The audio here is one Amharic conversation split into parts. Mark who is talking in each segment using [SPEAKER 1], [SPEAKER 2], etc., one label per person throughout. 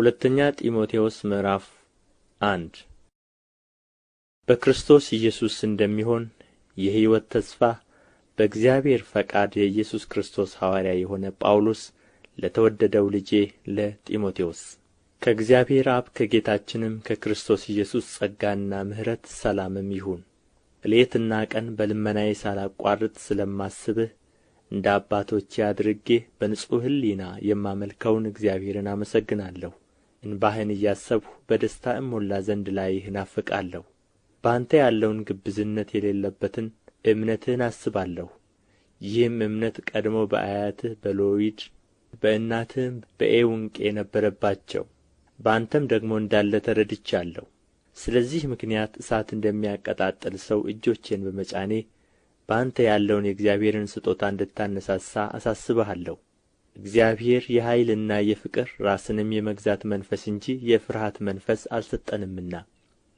[SPEAKER 1] ሁለተኛ ጢሞቴዎስ ምዕራፍ 1 በክርስቶስ ኢየሱስ እንደሚሆን የሕይወት ተስፋ በእግዚአብሔር ፈቃድ የኢየሱስ ክርስቶስ ሐዋርያ የሆነ ጳውሎስ ለተወደደው ልጄ ለጢሞቴዎስ ከእግዚአብሔር አብ ከጌታችንም ከክርስቶስ ኢየሱስ ጸጋና ምሕረት ሰላምም ይሁን። ሌትና ቀን በልመናዬ ሳላቋርጥ ስለማስብህ እንደ አባቶቼ አድርጌ በንጹሕ ሕሊና የማመልከውን እግዚአብሔርን አመሰግናለሁ። እንባህን እያሰብሁ በደስታ እሞላ ዘንድ ላይህ እናፍቃለሁ። በአንተ ያለውን ግብዝነት የሌለበትን እምነትህን አስባለሁ። ይህም እምነት ቀድሞ በአያትህ በሎይድ በእናትህም በኤውንቄ ነበረባቸው፣ በአንተም ደግሞ እንዳለ ተረድቻለሁ። ስለዚህ ምክንያት እሳት እንደሚያቀጣጥል ሰው እጆቼን በመጫኔ በአንተ ያለውን የእግዚአብሔርን ስጦታ እንድታነሣሣ አሳስብሃለሁ። እግዚአብሔር የኃይልና የፍቅር ራስንም የመግዛት መንፈስ እንጂ የፍርሃት መንፈስ አልሰጠንምና።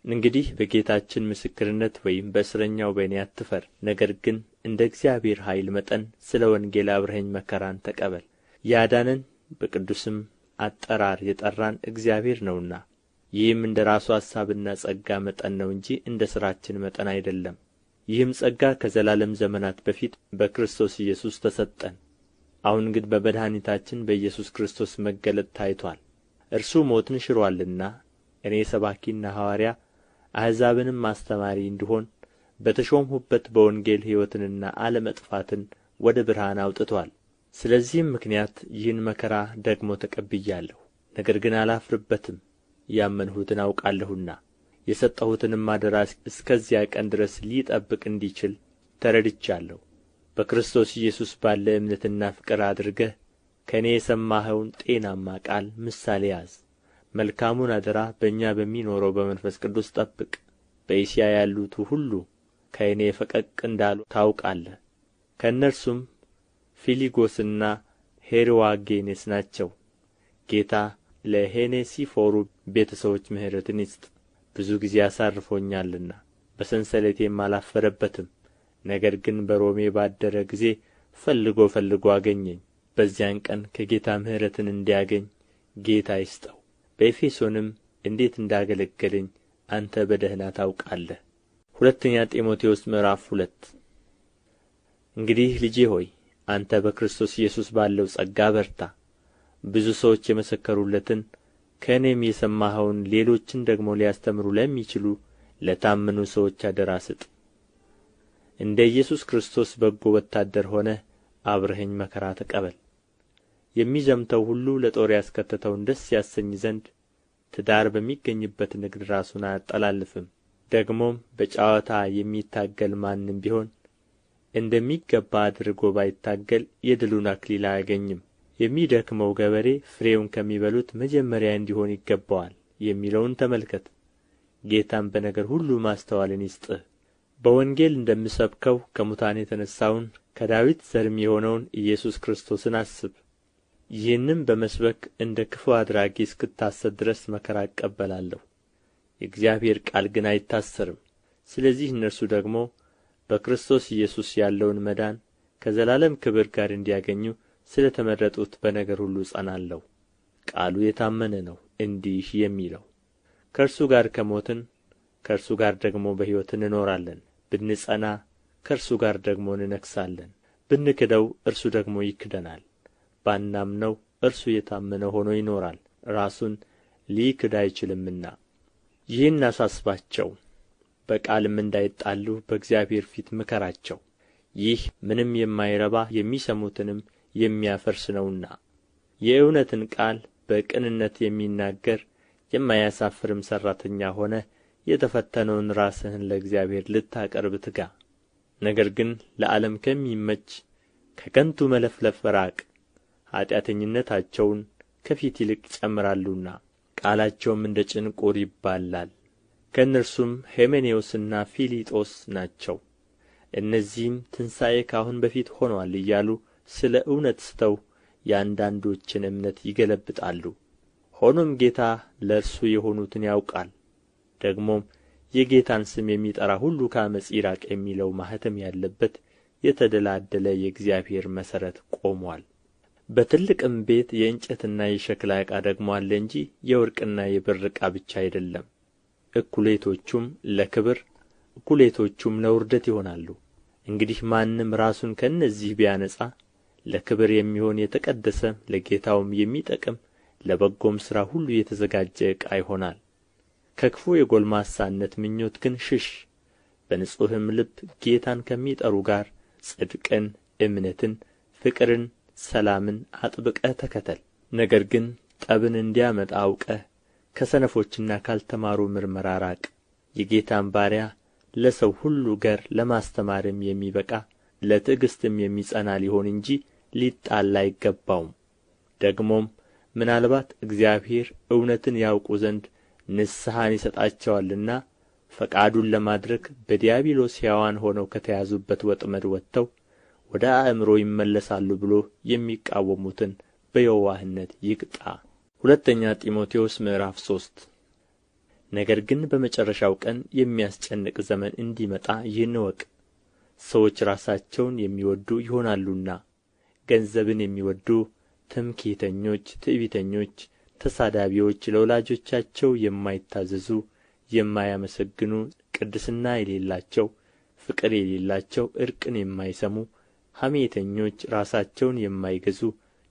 [SPEAKER 1] እንግዲህ በጌታችን ምስክርነት ወይም በእስረኛው በእኔ አትፈር፣ ነገር ግን እንደ እግዚአብሔር ኃይል መጠን ስለ ወንጌል አብረኸኝ መከራን ተቀበል። ያዳነን በቅዱስም አጠራር የጠራን እግዚአብሔር ነውና፣ ይህም እንደ ራሱ አሳብና ጸጋ መጠን ነው እንጂ እንደ ሥራችን መጠን አይደለም። ይህም ጸጋ ከዘላለም ዘመናት በፊት በክርስቶስ ኢየሱስ ተሰጠን። አሁን ግን በመድኃኒታችን በኢየሱስ ክርስቶስ መገለጥ ታይቶአል። እርሱ ሞትን ሽሮአልና እኔ ሰባኪና ሐዋርያ አሕዛብንም አስተማሪ እንድሆን በተሾምሁበት በወንጌል ሕይወትንና አለመጥፋትን ወደ ብርሃን አውጥቶአል። ስለዚህም ምክንያት ይህን መከራ ደግሞ ተቀብያለሁ። ነገር ግን አላፍርበትም፣ ያመንሁትን አውቃለሁና የሰጠሁትንም አደራ እስከዚያ ቀን ድረስ ሊጠብቅ እንዲችል ተረድቻለሁ። በክርስቶስ ኢየሱስ ባለ እምነትና ፍቅር አድርገህ ከእኔ የሰማኸውን ጤናማ ቃል ምሳሌ ያዝ። መልካሙን አደራ በእኛ በሚኖረው በመንፈስ ቅዱስ ጠብቅ። በእስያ ያሉቱ ሁሉ ከእኔ ፈቀቅ እንዳሉ ታውቃለህ። ከእነርሱም ፊሊጎስና ሄርዋጌኔስ ናቸው። ጌታ ለሄኔሲፎሩ ቤተ ሰዎች ምሕረትን ይስጥ። ብዙ ጊዜ አሳርፎኛልና በሰንሰለቴም አላፈረበትም። ነገር ግን በሮሜ ባደረ ጊዜ ፈልጎ አገኘኝ። በዚያን ቀን ከጌታ ምሕረትን እንዲያገኝ ጌታ ይስጠው። በኤፌሶንም እንዴት እንዳገለገለኝ አንተ በደኅና ታውቃለህ። ሁለተኛ ጢሞቴዎስ ምዕራፍ 2 እንግዲህ ልጄ ሆይ አንተ በክርስቶስ ኢየሱስ ባለው ጸጋ በርታ። ብዙ ሰዎች የመሰከሩለትን ከእኔም የሰማኸውን ሌሎችን ደግሞ ሊያስተምሩ ለሚችሉ ለታመኑ ሰዎች አደራ ስጥ። እንደ ኢየሱስ ክርስቶስ በጎ ወታደር ሆነህ አብረኸኝ መከራ ተቀበል። የሚዘምተው ሁሉ ለጦር ያስከተተውን ደስ ያሰኝ ዘንድ ትዳር በሚገኝበት ንግድ ራሱን አያጠላልፍም። ደግሞም በጨዋታ የሚታገል ማንም ቢሆን እንደሚገባ አድርጎ ባይታገል የድሉን አክሊል አያገኝም። የሚደክመው ገበሬ ፍሬውን ከሚበሉት መጀመሪያ እንዲሆን ይገባዋል የሚለውን ተመልከት። ጌታም በነገር ሁሉ ማስተዋልን ይስጥህ። በወንጌል እንደምሰብከው ከሙታን የተነሣውን ከዳዊት ዘርም የሆነውን ኢየሱስ ክርስቶስን አስብ። ይህንም በመስበክ እንደ ክፉ አድራጊ እስክታሰር ድረስ መከራ እቀበላለሁ። የእግዚአብሔር ቃል ግን አይታሰርም። ስለዚህ እነርሱ ደግሞ በክርስቶስ ኢየሱስ ያለውን መዳን ከዘላለም ክብር ጋር እንዲያገኙ ስለ ተመረጡት በነገር ሁሉ እጸናለሁ። ቃሉ የታመነ ነው እንዲህ የሚለው ከእርሱ ጋር ከሞትን ከእርሱ ጋር ደግሞ በሕይወት እንኖራለን። ብንጸና ከእርሱ ጋር ደግሞ እንነግሣለን። ብንክደው እርሱ ደግሞ ይክደናል። ባናምነው እርሱ የታመነ ሆኖ ይኖራል፣ ራሱን ሊክድ አይችልምና። ይህን አሳስባቸው፣ በቃልም እንዳይጣሉ በእግዚአብሔር ፊት ምከራቸው። ይህ ምንም የማይረባ የሚሰሙትንም የሚያፈርስ ነውና። የእውነትን ቃል በቅንነት የሚናገር የማያሳፍርም ሠራተኛ ሆነህ የተፈተነውን ራስህን ለእግዚአብሔር ልታቀርብ ትጋ። ነገር ግን ለዓለም ከሚመች ከከንቱ መለፍለፍ ራቅ። ኃጢአተኝነታቸውን ከፊት ይልቅ ይጨምራሉና ቃላቸውም እንደ ጭንቁር ይባላል። ከእነርሱም ሄሜኔዎስና ፊሊጦስ ናቸው። እነዚህም ትንሣኤ ከአሁን በፊት ሆኖአል እያሉ ስለ እውነት ስተው የአንዳንዶችን እምነት ይገለብጣሉ። ሆኖም ጌታ ለእርሱ የሆኑትን ያውቃል። ደግሞም የጌታን ስም የሚጠራ ሁሉ ከዓመፅ ይራቅ የሚለው ማኅተም ያለበት የተደላደለ የእግዚአብሔር መሠረት ቆሞአል። በትልቅም ቤት የእንጨትና የሸክላ ዕቃ ደግሞ አለ እንጂ የወርቅና የብር ዕቃ ብቻ አይደለም። እኩሌቶቹም ለክብር እኩሌቶቹም ለውርደት ይሆናሉ። እንግዲህ ማንም ራሱን ከእነዚህ ቢያነጻ ለክብር የሚሆን የተቀደሰ ለጌታውም የሚጠቅም ለበጎም ሥራ ሁሉ የተዘጋጀ ዕቃ ይሆናል። ከክፉ የጎልማሳነት ምኞት ግን ሽሽ። በንጹሕም ልብ ጌታን ከሚጠሩ ጋር ጽድቅን፣ እምነትን፣ ፍቅርን፣ ሰላምን አጥብቀህ ተከተል። ነገር ግን ጠብን እንዲያመጣ አውቀህ ከሰነፎችና ካልተማሩ ምርመራ ራቅ። የጌታን ባሪያ ለሰው ሁሉ ገር ለማስተማርም የሚበቃ ለትዕግሥትም የሚጸና ሊሆን እንጂ ሊጣላ አይገባውም። ደግሞም ምናልባት እግዚአብሔር እውነትን ያውቁ ዘንድ ንስሐን ይሰጣቸዋልና ፈቃዱን ለማድረግ በዲያብሎስ ሕያዋን ሆነው ከተያዙበት ወጥመድ ወጥተው ወደ አእምሮ ይመለሳሉ ብሎ የሚቃወሙትን በየዋህነት ይቅጣ። ሁለተኛ ጢሞቴዎስ ምዕራፍ 3 ነገር ግን በመጨረሻው ቀን የሚያስጨንቅ ዘመን እንዲመጣ ይህን እወቅ። ሰዎች ራሳቸውን የሚወዱ ይሆናሉና፣ ገንዘብን የሚወዱ፣ ትምክህተኞች፣ ትዕቢተኞች፣ ተሳዳቢዎች፣ ለወላጆቻቸው የማይታዘዙ፣ የማያመሰግኑ፣ ቅድስና የሌላቸው፣ ፍቅር የሌላቸው፣ ዕርቅን የማይሰሙ፣ ሐሜተኞች፣ ራሳቸውን የማይገዙ፣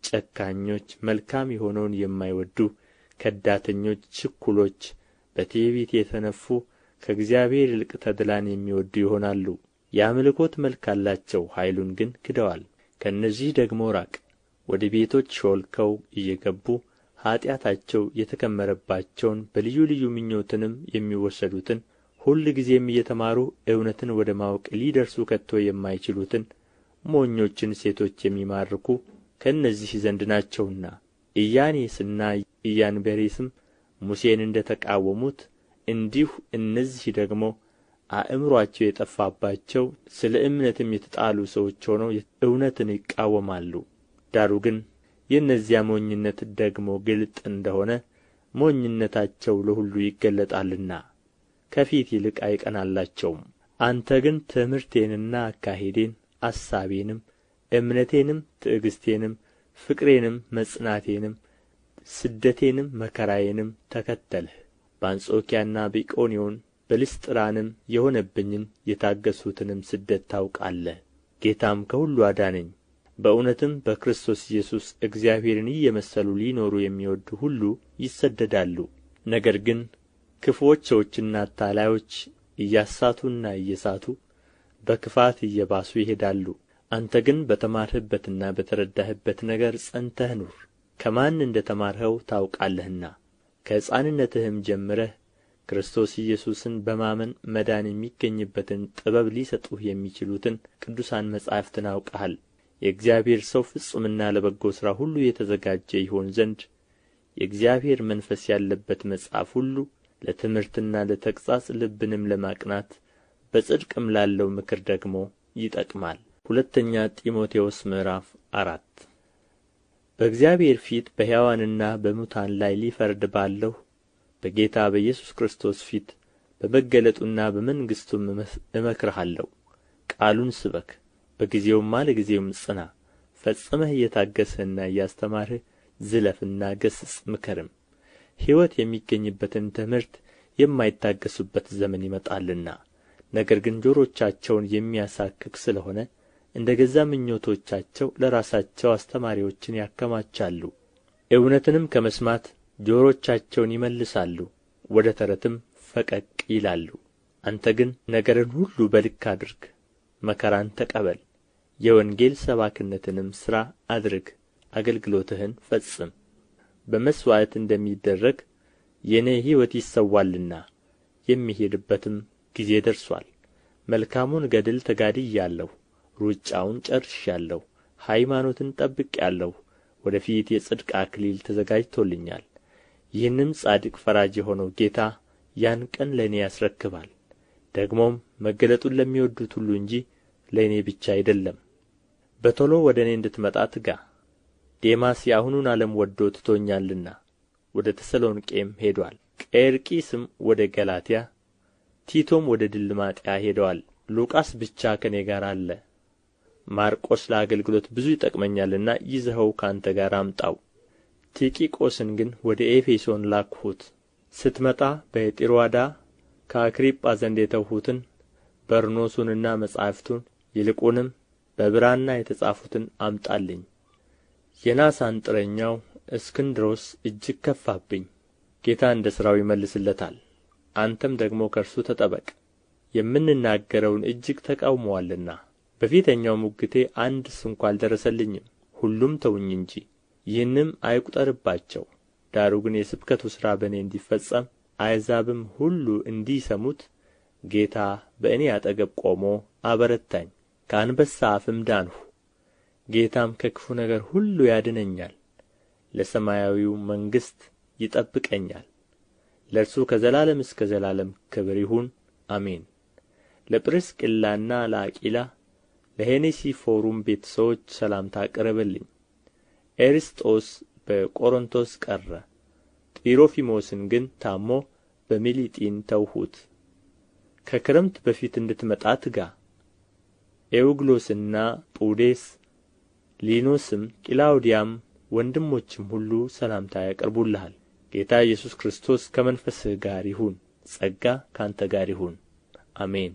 [SPEAKER 1] ጨካኞች፣ መልካም የሆነውን የማይወዱ፣ ከዳተኞች፣ ችኩሎች፣ በትዕቢት የተነፉ፣ ከእግዚአብሔር ይልቅ ተድላን የሚወዱ ይሆናሉ። የአምልኮት መልክ አላቸው፣ ኃይሉን ግን ክደዋል። ከእነዚህ ደግሞ ራቅ። ወደ ቤቶች ሾልከው እየገቡ ኃጢአታቸው የተከመረባቸውን በልዩ ልዩ ምኞትንም የሚወሰዱትን ሁልጊዜም እየተማሩ እውነትን ወደ ማወቅ ሊደርሱ ከቶ የማይችሉትን ሞኞችን ሴቶች የሚማርኩ ከእነዚህ ዘንድ ናቸውና። ኢያኔስና ኢያንበሬስም ሙሴን እንደ ተቃወሙት እንዲሁ እነዚህ ደግሞ አእምሮአቸው የጠፋባቸው ስለ እምነትም የተጣሉ ሰዎች ሆነው እውነትን ይቃወማሉ። ዳሩ ግን የእነዚያ ሞኝነት ደግሞ ግልጥ እንደሆነ ሞኝነታቸው ለሁሉ ይገለጣልና ከፊት ይልቅ አይቀናላቸውም። አንተ ግን ትምህርቴንና አካሄዴን አሳቤንም እምነቴንም ትዕግሥቴንም ፍቅሬንም መጽናቴንም ስደቴንም መከራዬንም ተከተልህ። በአንጾኪያና በኢቆንዮን በልስጥራንም የሆነብኝን የታገሱትንም ስደት ታውቃለህ። ጌታም ከሁሉ አዳነኝ። በእውነትም በክርስቶስ ኢየሱስ እግዚአብሔርን እየመሰሉ ሊኖሩ የሚወዱ ሁሉ ይሰደዳሉ። ነገር ግን ክፉዎች ሰዎችና አታላዮች እያሳቱና እየሳቱ በክፋት እየባሱ ይሄዳሉ። አንተ ግን በተማርህበትና በተረዳህበት ነገር ጸንተህ ኑር። ከማን እንደ ተማርኸው ታውቃለህና ከሕፃንነትህም ጀምረህ ክርስቶስ ኢየሱስን በማመን መዳን የሚገኝበትን ጥበብ ሊሰጡህ የሚችሉትን ቅዱሳን መጻሕፍትን አውቀሃል። የእግዚአብሔር ሰው ፍጹምና ለበጎ ሥራ ሁሉ የተዘጋጀ ይሆን ዘንድ የእግዚአብሔር መንፈስ ያለበት መጽሐፍ ሁሉ ለትምህርትና ለተግሣጽ ልብንም ለማቅናት በጽድቅም ላለው ምክር ደግሞ ይጠቅማል። ሁለተኛ ጢሞቴዎስ ምዕራፍ 4 በእግዚአብሔር ፊት በሕያዋንና በሙታን ላይ ሊፈርድ ባለው በጌታ በኢየሱስ ክርስቶስ ፊት በመገለጡና በመንግሥቱም እመክርሃለሁ። ቃሉን ስበክ፣ በጊዜውም አለጊዜውም ጽና። ፈጽመህ እየታገሥህና እያስተማርህ ዝለፍና ገሥጽ ምከርም። ሕይወት የሚገኝበትን ትምህርት የማይታገሱበት ዘመን ይመጣልና። ነገር ግን ጆሮቻቸውን የሚያሳክክ ስለ ሆነ እንደ ገዛ ምኞቶቻቸው ለራሳቸው አስተማሪዎችን ያከማቻሉ። እውነትንም ከመስማት ጆሮቻቸውን ይመልሳሉ፣ ወደ ተረትም ፈቀቅ ይላሉ። አንተ ግን ነገርን ሁሉ በልክ አድርግ፣ መከራን ተቀበል፣ የወንጌል ሰባኪነትንም ሥራ አድርግ፣ አገልግሎትህን ፈጽም። በመሥዋዕት እንደሚደረግ የእኔ ሕይወት ይሰዋልና የሚሄድበትም ጊዜ ደርሶአል። መልካሙን ገድል ተጋድያለሁ፣ ሩጫውን ጨርሻለሁ፣ ሃይማኖትን ጠብቄአለሁ። ወደ ፊት የጽድቅ አክሊል ተዘጋጅቶልኛል። ይህንም ጻድቅ ፈራጅ የሆነው ጌታ ያን ቀን ለእኔ ያስረክባል። ደግሞም መገለጡን ለሚወዱት ሁሉ እንጂ ለእኔ ብቻ አይደለም። በቶሎ ወደ እኔ እንድትመጣ ትጋ። ዴማስ የአሁኑን ዓለም ወዶ ትቶኛልና ወደ ተሰሎንቄም ሄዶአል። ቄርቂስም ወደ ገላትያ፣ ቲቶም ወደ ድልማጥያ ሄደዋል። ሉቃስ ብቻ ከእኔ ጋር አለ። ማርቆስ ለአገልግሎት ብዙ ይጠቅመኛልና ይዘኸው ከአንተ ጋር አምጣው። ቲኪቆስን ግን ወደ ኤፌሶን ላክሁት። ስትመጣ በጢሮአዳ ከአክሪጳ ዘንድ የተውሁትን በርኖሱንና መጻሕፍቱን ይልቁንም በብራና የተጻፉትን አምጣልኝ። የናስ አንጥረኛው እስክንድሮስ እጅግ ከፋብኝ። ጌታ እንደ ሥራው ይመልስለታል። አንተም ደግሞ ከእርሱ ተጠበቅ፣ የምንናገረውን እጅግ ተቃውሞአልና። በፊተኛው ሙግቴ አንድ ስንኳ አልደረሰልኝም፣ ሁሉም ተውኝ እንጂ። ይህንም አይቁጠርባቸው። ዳሩ ግን የስብከቱ ሥራ በእኔ እንዲፈጸም አሕዛብም ሁሉ እንዲሰሙት ጌታ በእኔ አጠገብ ቆሞ አበረታኝ። ከአንበሳ አፍም ዳንሁ። ጌታም ከክፉ ነገር ሁሉ ያድነኛል፣ ለሰማያዊው መንግሥት ይጠብቀኛል። ለእርሱ ከዘላለም እስከ ዘላለም ክብር ይሁን፣ አሜን። ለጵርስቅላና ለአቂላ ለሄኔሲፎሩም ቤተ ሰዎች ሰላምታ አቅርብልኝ። ኤርስጦስ በቆሮንቶስ ቀረ፣ ጢሮፊሞስን ግን ታሞ በሚሊጢን ተውሁት። ከክረምት በፊት እንድትመጣ ትጋ። ኤውግሎስና ጱዴስ፣ ሊኖስም፣ ቅላውዲያም ወንድሞችም ሁሉ ሰላምታ ያቀርቡልሃል። ጌታ ኢየሱስ ክርስቶስ ከመንፈስህ ጋር ይሁን። ጸጋ ከአንተ ጋር ይሁን። አሜን።